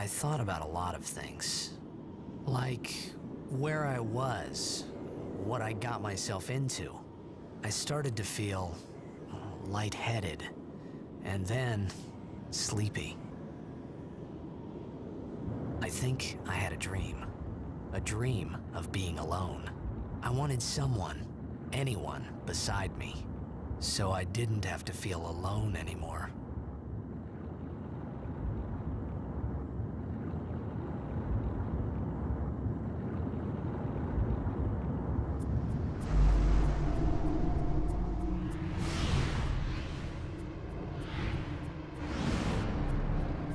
I thought about a lot of things. Like where I was, what I got myself into. I started to feel lightheaded, and then sleepy. I think I had a dream of being alone. I wanted someone, anyone beside me, so I didn't have to feel alone anymore.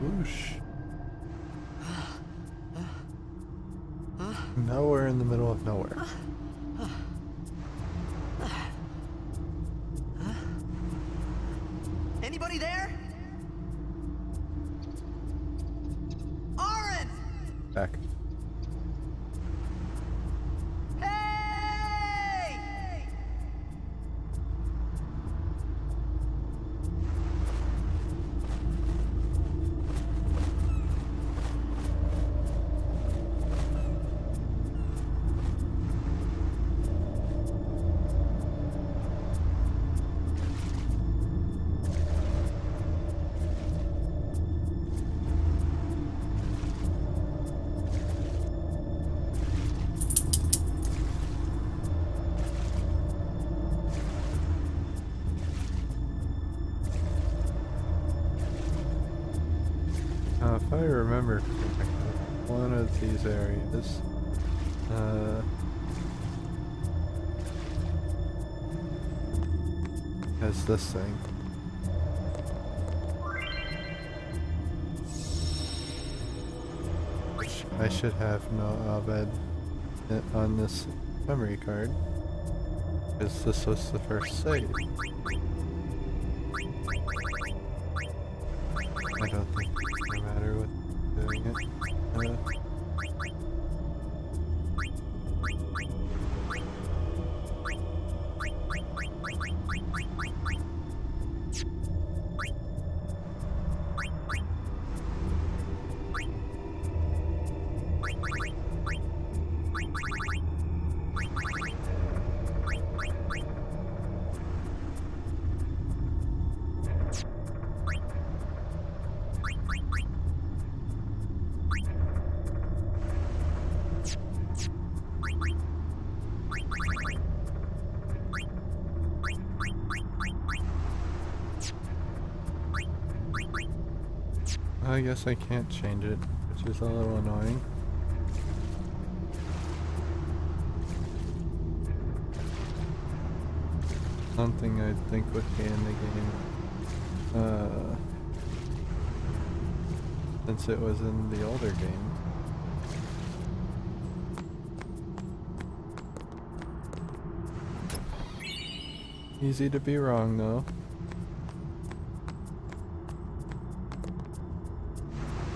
Whoosh. Nowhere in the middle of nowhere. Anybody there? Aaron! Back. Hey! If I remember correctly, one of these areas has this thing. Which I should have no Abed on this memory card, because this was the first save. I don't think it's gonna matter with doing it. I guess I can't change it, which is a little annoying. Something I think would be in the game, since it was in the older game. Easy to be wrong though.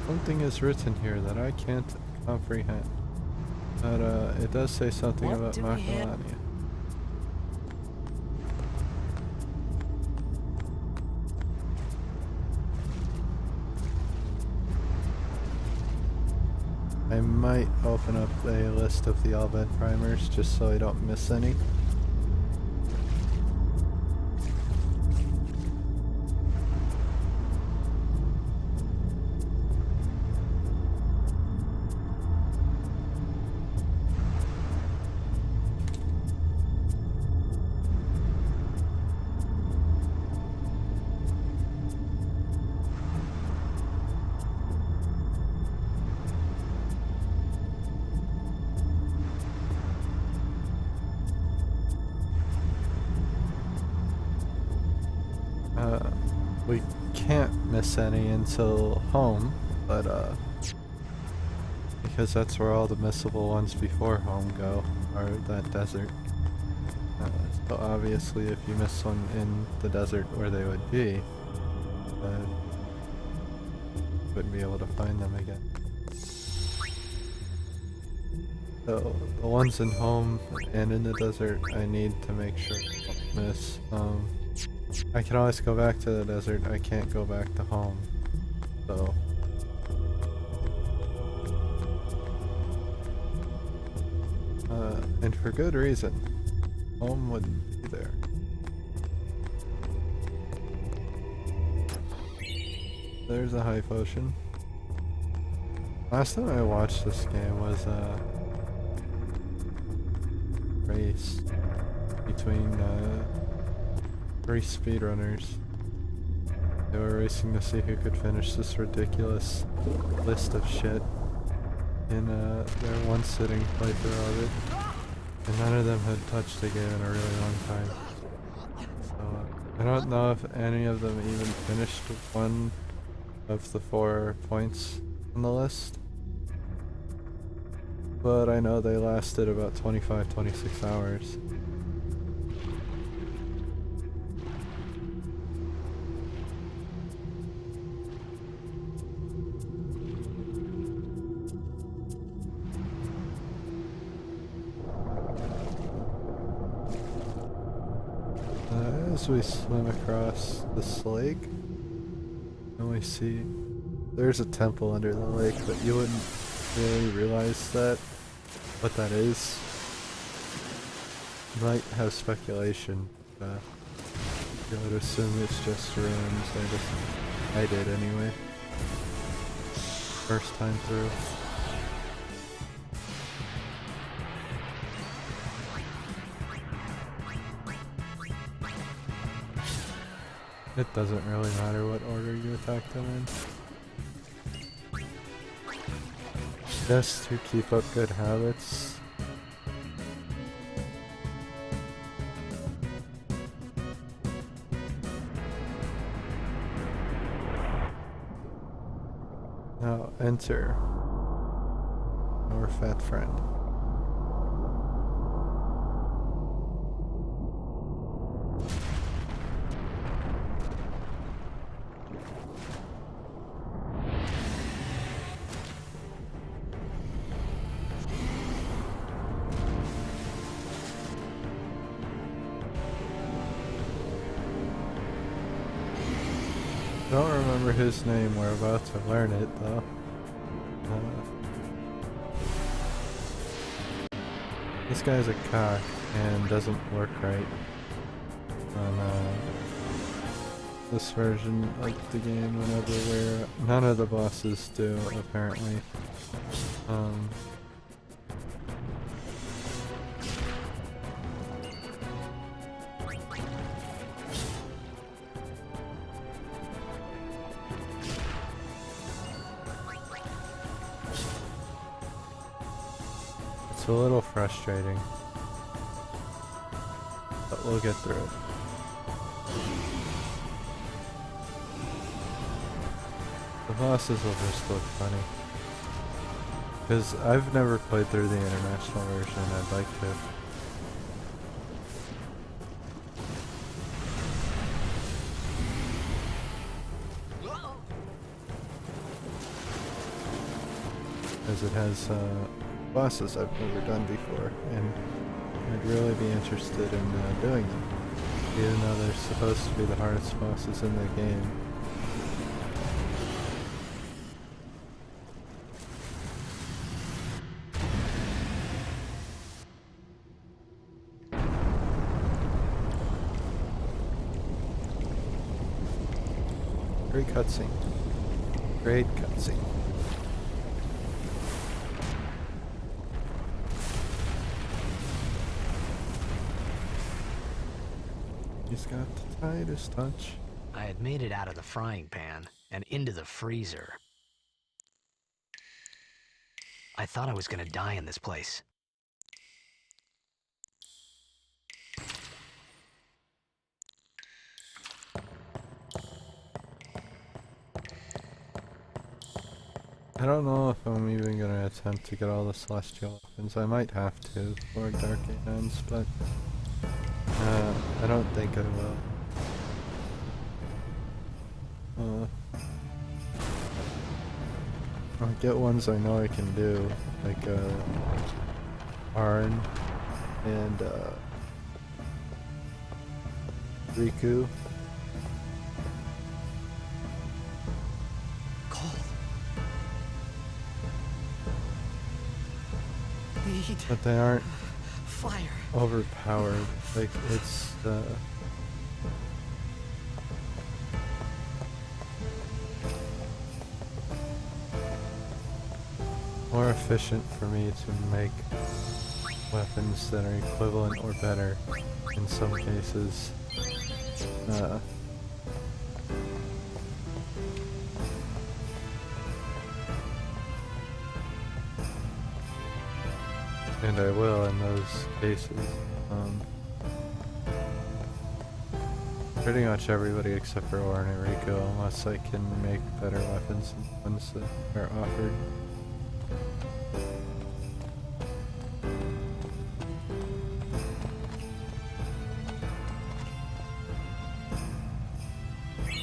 Something is written here that I can't comprehend. But it does say something about Macalania. I might open up a list of the Albed primers just so I don't miss any. We can't miss any until home, but because that's where all the missable ones before home go, or that desert. So obviously if you miss one in the desert where they would be, wouldn't be able to find them again. So the ones in home and in the desert I need to make sure I don't miss. I can always go back to the desert, I can't go back to home. So And for good reason. Home wouldn't be there. There's a high potion. Last time I watched this game was a race between 3 speedrunners. They were racing to see who could finish this ridiculous list of shit in their one sitting playthrough of it. And none of them had touched the game in a really long time. So I don't know if any of them even finished one of the 4 points on the list. But I know they lasted about 25-26 hours. As we swim across this lake, and we see there's a temple under the lake, but you wouldn't really realize that, what that is. You might have speculation, you would assume it's just ruins. I did anyway. First time through. It doesn't really matter what order you attack them in. Just to keep up good habits. Now enter our fat friend. I don't remember his name, we're about to learn it though. This guy's a cock and doesn't work right on this version of the game whenever none of the bosses do, apparently. It's a little frustrating, but we'll get through it. The bosses will just look funny. Because I've never played through the international version, I'd like to. As it has bosses I've never done before, and I'd really be interested in doing them, even though they're supposed to be the hardest bosses in the game. Great cutscene. Great cutscene. He's got the tightest touch. I had made it out of the frying pan and into the freezer. I thought I was gonna die in this place. I don't know if I'm even gonna attempt to get all the celestial weapons. I might have to for Dark Ends, but I don't think I will. I'll get ones I know I can do, like Arn and Riku. But they aren't Fire. overpowered. Like, it's more efficient for me to make weapons that are equivalent or better in some cases. And I will in those cases. Pretty much everybody except for Oren and Rico, unless I can make better weapons than ones that are offered.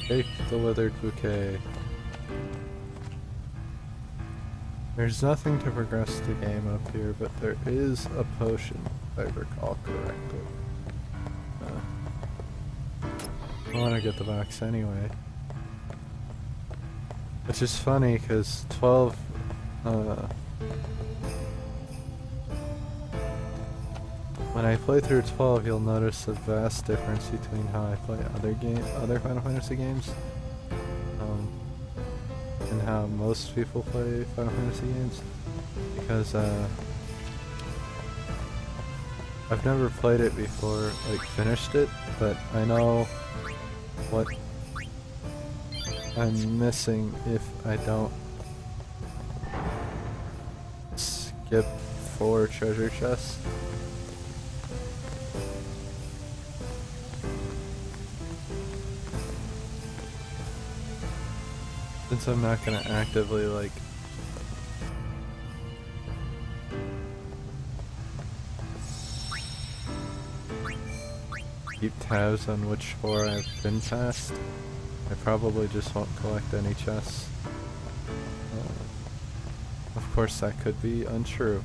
Take the withered bouquet. There's nothing to progress the game up here, but there is a potion, if I recall correctly. I want to get the box anyway. Which is funny, because 12... when I play through 12, you'll notice a vast difference between how I play other Final Fantasy games. And how most people play Final Fantasy games, because I've never played it before, like finished it, but I know what I'm missing if I don't skip 4 treasure chests. Since I'm not gonna actively, like, keep tabs on which 4 I've been past, I probably just won't collect any chests. Of course that could be untrue.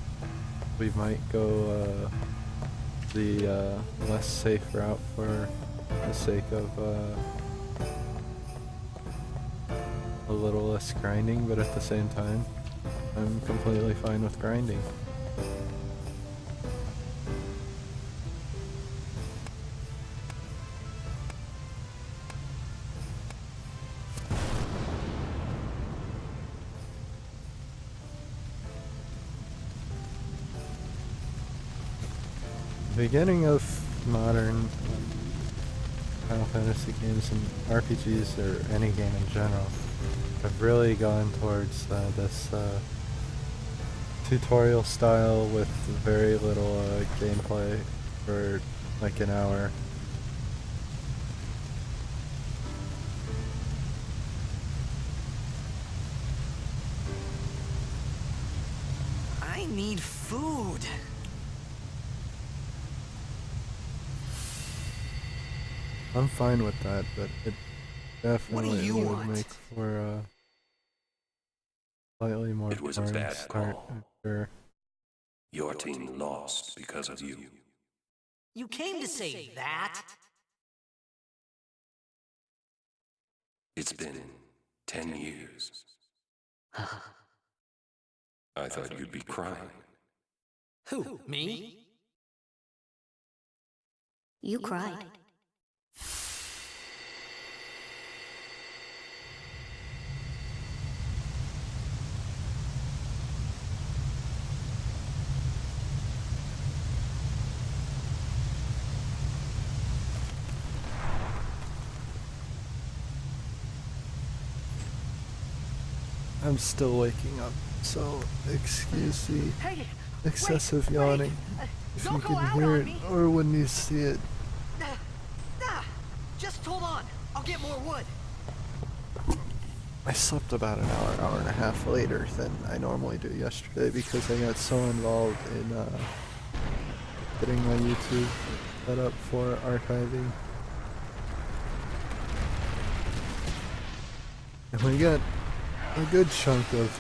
We might go the less safe route for the sake of a little less grinding, but at the same time, I'm completely fine with grinding. The beginning of modern Final Fantasy games and RPGs, or any game in general, I've really gone towards this tutorial style with very little gameplay for like an hour. I need food. I'm fine with that, but it definitely would want? make for slightly more It was a boring bad start. call. Sure. Your team lost because of you. You came to say that? It's been 10 years. I thought you'd be crying. Who, me? You cried. I'm still waking up, so excuse the Hey, excessive wait, yawning. wait. If Don't you go can out hear on it, me. or when you see it. Just hold on. I'll get more wood. I slept about an hour and a half later than I normally do yesterday because I got so involved in getting my YouTube set up for archiving. And we got a good chunk of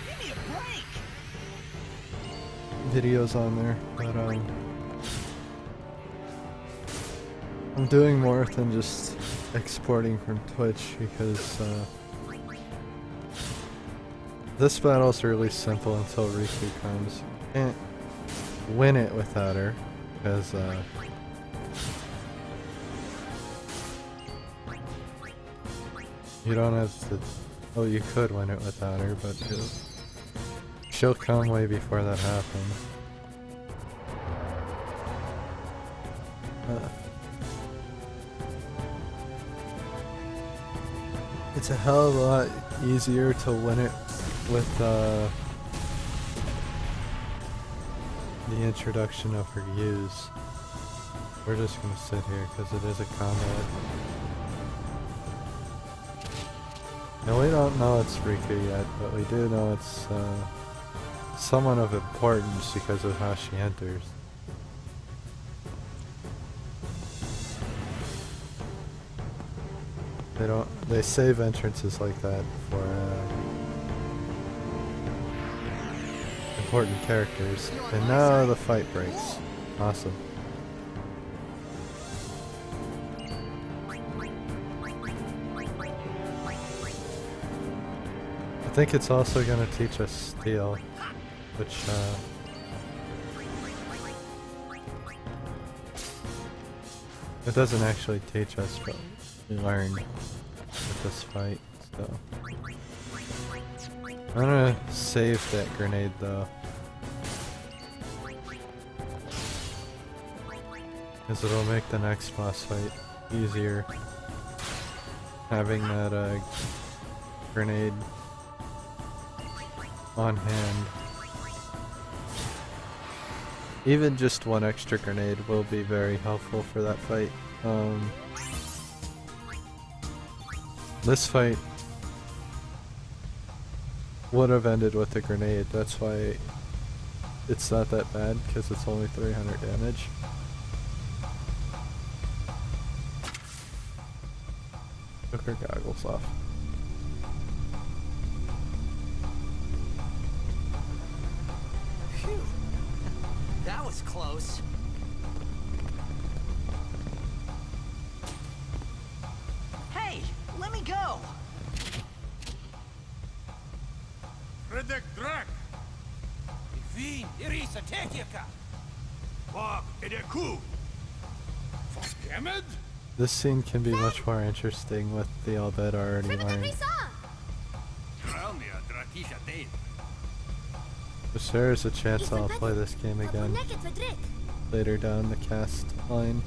Give me a break. videos on there, but I'm doing more than just exporting from Twitch because This battle's really simple until Riku comes. You can't win it without her, because you don't have to. Oh, you could win it without her, but she'll come way before that happens. It's a hell of a lot easier to win it with the introduction of her use. We're just gonna sit here because it is a combat. And we don't know it's Riku yet, but we do know it's someone of importance because of how she enters. They save entrances like that for important characters. And now the fight breaks. Awesome. I think it's also going to teach us Steel, which it doesn't actually teach us, but we learn with this fight, so. I'm gonna save that grenade though. Because it'll make the next boss fight easier. Having that grenade on hand. Even just one extra grenade will be very helpful for that fight. This fight would have ended with a grenade, that's why it's not that bad, because it's only 300 damage. Took her goggles off. Phew. That was close. Hey, let me go. Redek Drak! Vin, Irisa, Tekika! Bog, Edeku! Foskemed? This scene can be much more interesting with the Albed already learned. Tralnia, Drakisha Dave. So there is a chance I'll play this game again later down the cast line.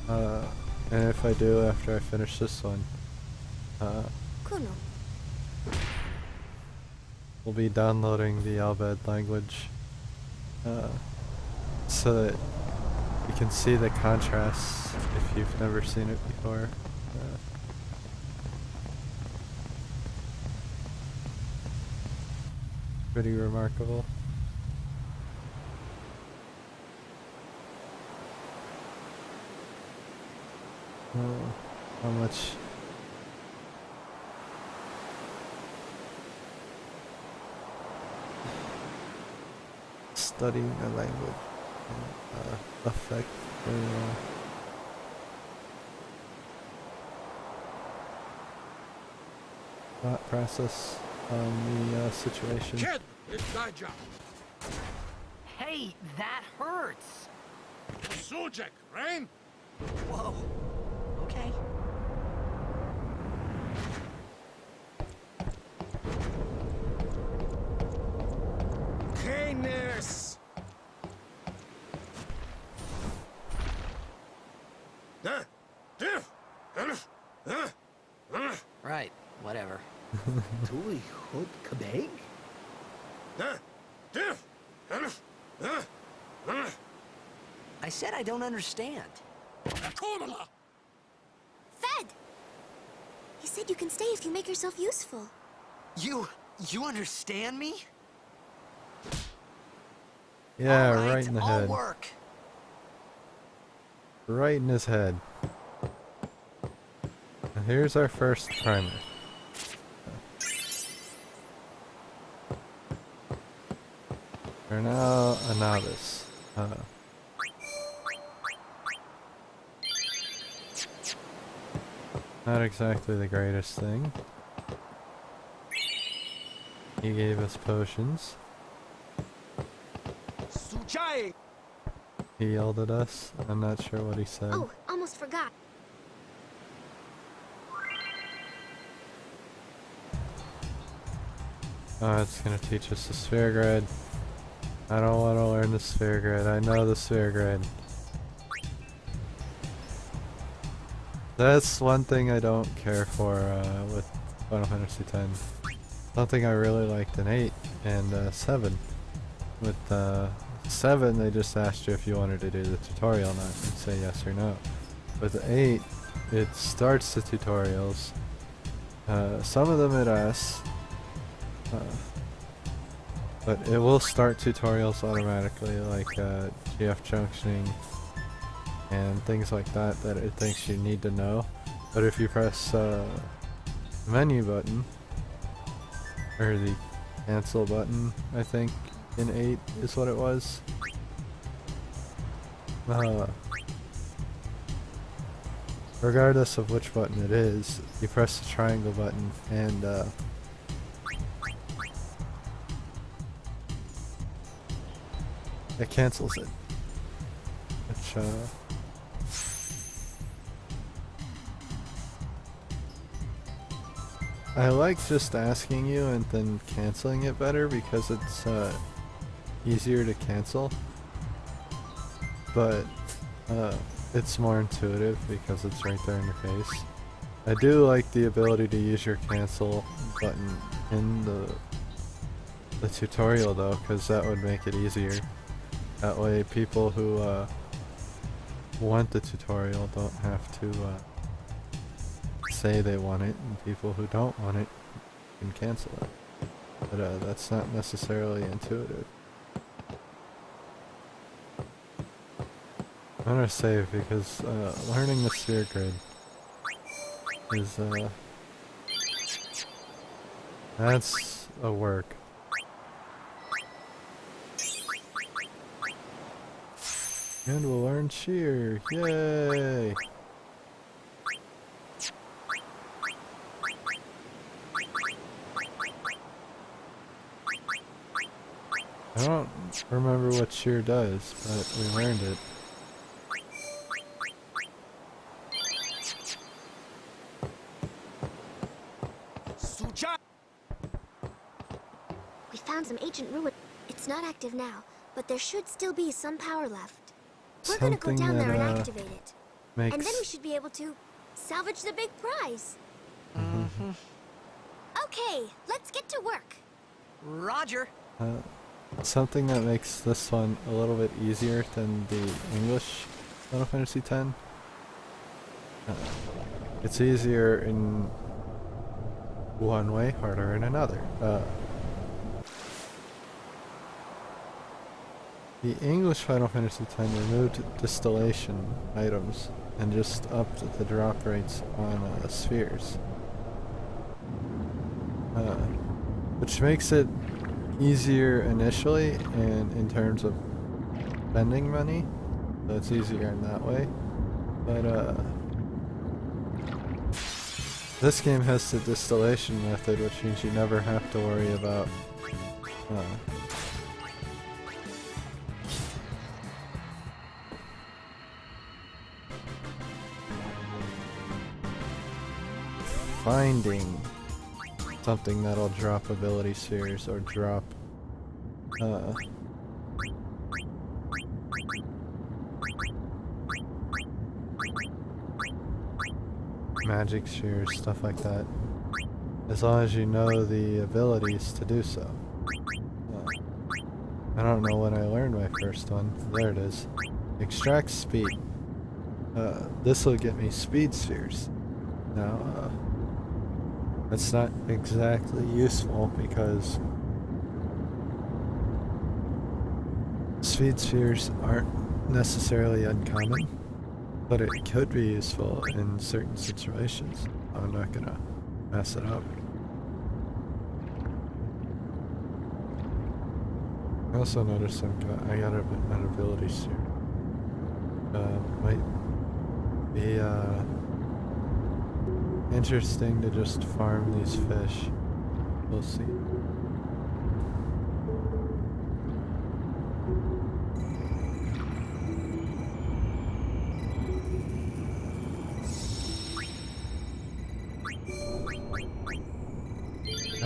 And if I do after I finish this one, we'll be downloading the Albed language so that you can see the contrasts if you've never seen it before. Pretty remarkable. Oh, how much studying a language affect the thought process on the situation. Kid, it's thy job. Hey, that hurts. Sujek, Rain? Whoa. Okay. Canis! Right, whatever. Tui hod kabeg? I said I don't understand. Akomala! Fed! He said you can stay if you make yourself useful. You understand me? Yeah, All right in the I'll head. work. Right in his head. And here's our first primer. We're now a novice. Not exactly the greatest thing. He gave us potions. Sujai! He yelled at us. I'm not sure what he said. Oh, almost forgot. Oh, it's gonna teach us the sphere grid. I don't want to learn the sphere grid. I know the sphere grid. That's one thing I don't care for with Final Fantasy X. Something I really liked in 8 and 7. With 7, they just asked you if you wanted to do the tutorial or not, and say yes or no. With 8, it starts the tutorials. Some of them it asks. But it will start tutorials automatically, like GF junctioning and things like that that it thinks you need to know. But if you press menu button, or the cancel button, I think in 8 is what it was. Regardless of which button it is, you press the triangle button and it cancels it. Which, I like just asking you and then canceling it better because it's easier to cancel. But it's more intuitive because it's right there in your face. I do like the ability to use your cancel button in the tutorial though, because that would make it easier. That way people who want the tutorial don't have to say they want it, and people who don't want it can cancel it. But that's not necessarily intuitive. I'm gonna save because learning the sphere grid is that's a work. And we'll learn shear. Yay! I don't remember what shear does, but we learned it. Sujai! We found some ancient ruin. It's not active now, but there should still be some power left. We're gonna go Something down there and that activate it. makes And then we should be able to salvage the big prize. Mm-hmm. Okay, let's get to work. Roger. something that makes this one a little bit easier than the English Final Fantasy X. It's easier in one way, harder in another. The English Final Fantasy X removed distillation items and just upped the drop rates on spheres. Which makes it easier initially and in terms of spending money, so it's easier in that way. But this game has the distillation method, which means you never have to worry about finding something that'll drop ability spheres or drop magic spheres, stuff like that, as long as you know the abilities to do so. I don't know when I learned my first one. There it is. Extract speed. This will get me speed spheres. Now, that's not exactly useful because speed spheres aren't necessarily uncommon, but it could be useful in certain situations. I'm not gonna mess it up. I also noticed I got an ability sphere. Might be interesting to just farm these fish. We'll see.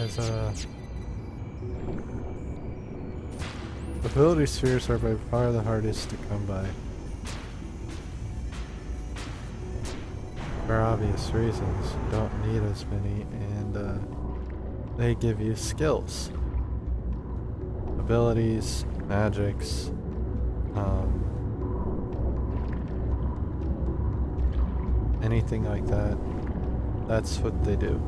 As ability spheres are by far the hardest to come by. For obvious reasons, you don't need as many, and they give you skills. Abilities, magics, anything like that. That's what they do.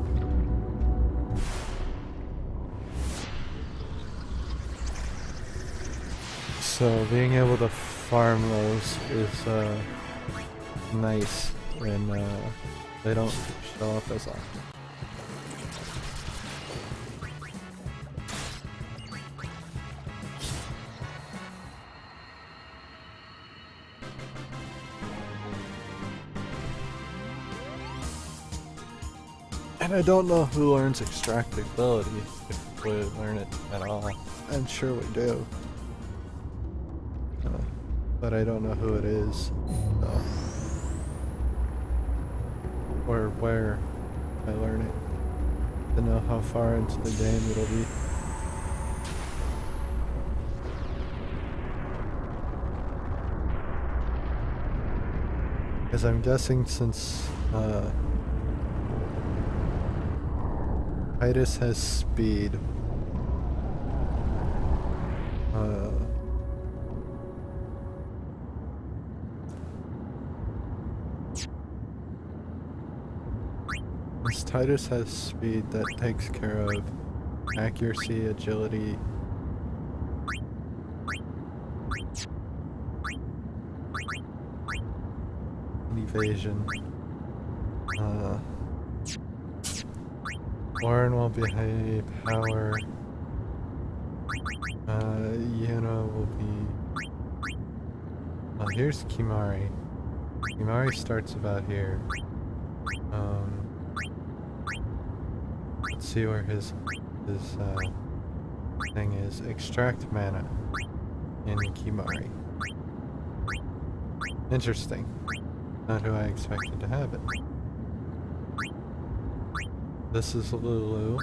So being able to farm those is nice when they don't show up as often. And I don't know who learns extractability, if we learn it at all. I'm sure we do. But I don't know who it is. Or where I learn it. To know how far into the game it'll be. Because I'm guessing since Titus has speed. Since Titus has speed, that takes care of accuracy, agility, and evasion. Warren will be high power. Yuna will be... Oh, here's Kimari. Kimari starts about here. Let's see where his thing is. Extract mana in Kimari. Interesting. Not who I expected to have it. This is Lulu.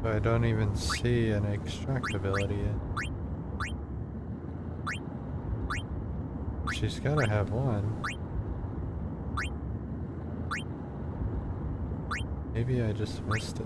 But I don't even see an extract ability yet. She's gotta have one. Maybe I just missed it.